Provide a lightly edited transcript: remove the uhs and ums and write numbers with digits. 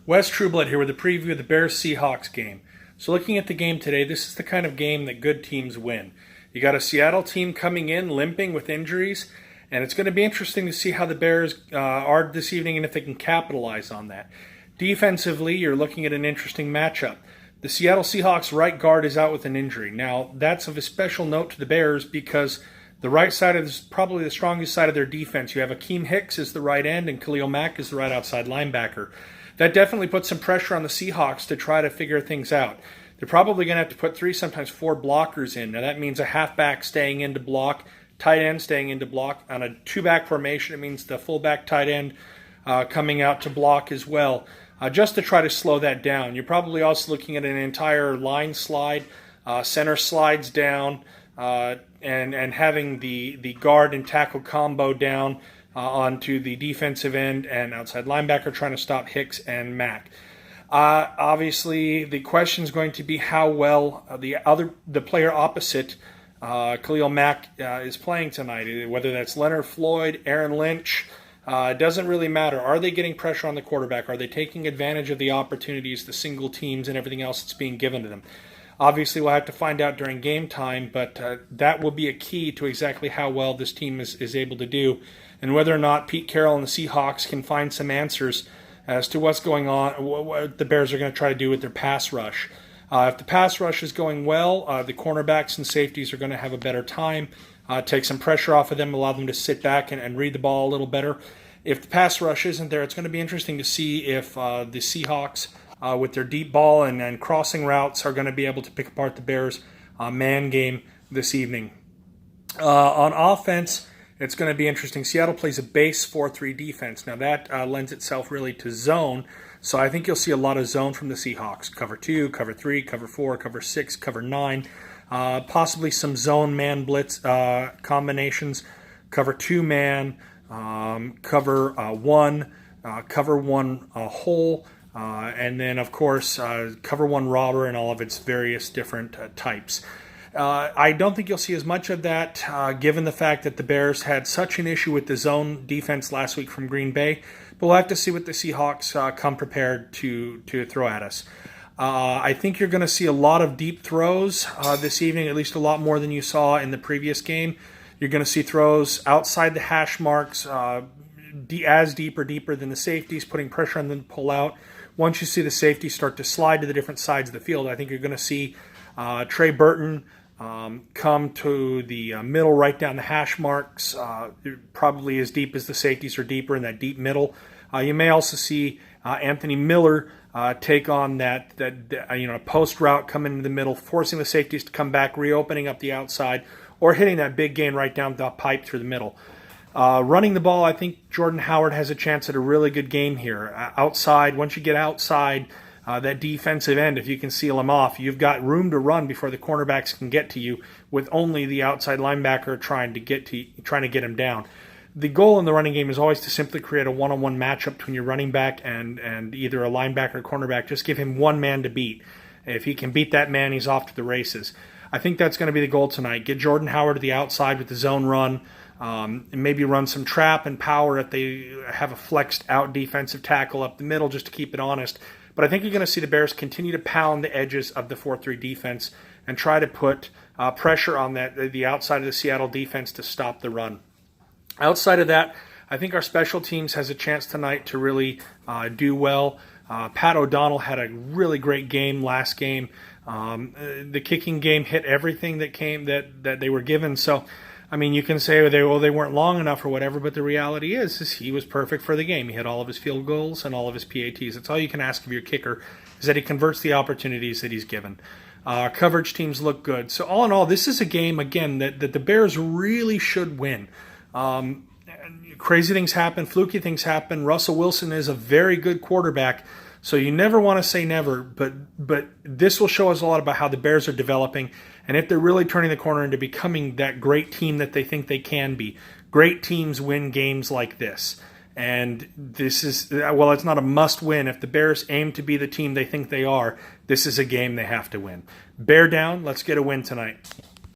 Wes Trueblood here with a preview of the Bears-Seahawks game. So looking at the game today, this is the kind of game that good teams win. You got a Seattle team coming in limping with injuries, and it's going to be interesting to see how the Bears are this evening and if they can capitalize on that. Defensively, you're looking at an interesting matchup. The Seattle Seahawks right guard is out with an injury. Now, that's of a special note to the Bears because the right side is probably the strongest side of their defense. You have Akeem Hicks as the right end and Khalil Mack as the right outside linebacker. That definitely puts some pressure on the Seahawks to try to figure things out. They're probably going to have to put 3, sometimes 4 blockers in. Now that means a halfback staying in to block, tight end staying in to block. On a 2-back formation, it means the fullback tight end coming out to block as well, just to try to slow that down. You're probably also looking at an entire line slide, center slides down, and having the guard and tackle combo down onto the defensive end and outside linebacker trying to stop Hicks and Mack. Obviously, the question is going to be how well the player opposite, Khalil Mack, is playing tonight. Whether that's Leonard Floyd, Aaron Lynch, it doesn't really matter. Are they getting pressure on the quarterback? Are they taking advantage of the opportunities, the single teams, and everything else that's being given to them? Obviously, we'll have to find out during game time, but that will be a key to exactly how well this team is able to do, and whether or not Pete Carroll and the Seahawks can find some answers as to what's going on, what the Bears are going to try to do with their pass rush. If the pass rush is going well, the cornerbacks and safeties are going to have a better time, take some pressure off of them, allow them to sit back and read the ball a little better. If the pass rush isn't there, it's going to be interesting to see if the Seahawks, with their deep ball and crossing routes, are going to be able to pick apart the Bears' man game this evening. On offense, it's going to be interesting. Seattle plays a base 4-3 defense. Now that lends itself really to zone, so I think you'll see a lot of zone from the Seahawks. Cover 2, cover 3, cover 4, cover 6, cover 9, possibly some zone man blitz combinations, cover 2 man, cover 1, cover 1 hole, and then of course cover 1 robber and all of its various different types. I don't think you'll see as much of that given the fact that the Bears had such an issue with the zone defense last week from Green Bay. But we'll have to see what the Seahawks come prepared to throw at us. I think you're going to see a lot of deep throws this evening, at least a lot more than you saw in the previous game. You're going to see throws outside the hash marks, as deep or deeper than the safeties, putting pressure on them to pull out. Once you see the safeties start to slide to the different sides of the field, I think you're going to see Trey Burton come to the middle right down the hash marks, probably as deep as the safeties are deeper in that deep middle. You may also see Anthony Miller take on that post route, come into the middle, forcing the safeties to come back, reopening up the outside, or hitting that big gain right down the pipe through the middle. Running the ball, I think Jordan Howard has a chance at a really good game here. Outside, once you get outside that defensive end, if you can seal him off, you've got room to run before the cornerbacks can get to you, with only the outside linebacker trying to get him down. The goal in the running game is always to simply create a one-on-one matchup between your running back and either a linebacker or cornerback. Just give him one man to beat. If he can beat that man, he's off to the races. I think that's going to be the goal tonight. Get Jordan Howard to the outside with the zone run, and maybe run some trap and power if they have a flexed out defensive tackle up the middle just to keep it honest. But I think you're going to see the Bears continue to pound the edges of the 4-3 defense and try to put pressure on the outside of the Seattle defense to stop the run. Outside of that, I think our special teams has a chance tonight to really do well. Pat O'Donnell had a really great game last game. The kicking game hit everything that they were given. So, I mean, you can say they weren't long enough or whatever, but the reality is he was perfect for the game. He hit all of his field goals and all of his PATs. That's all you can ask of your kicker, is that he converts the opportunities that he's given. Coverage teams look good. So all in all, this is a game, again, that the Bears really should win. Crazy things happen, fluky things happen. Russell Wilson is a very good quarterback, so you never want to say never, but this will show us a lot about how the Bears are developing and if they're really turning the corner into becoming that great team that they think they can be. Great teams win games like this. And this is, well, it's not a must win. If the Bears aim to be the team they think they are, this is a game they have to win. Bear down, let's get a win tonight.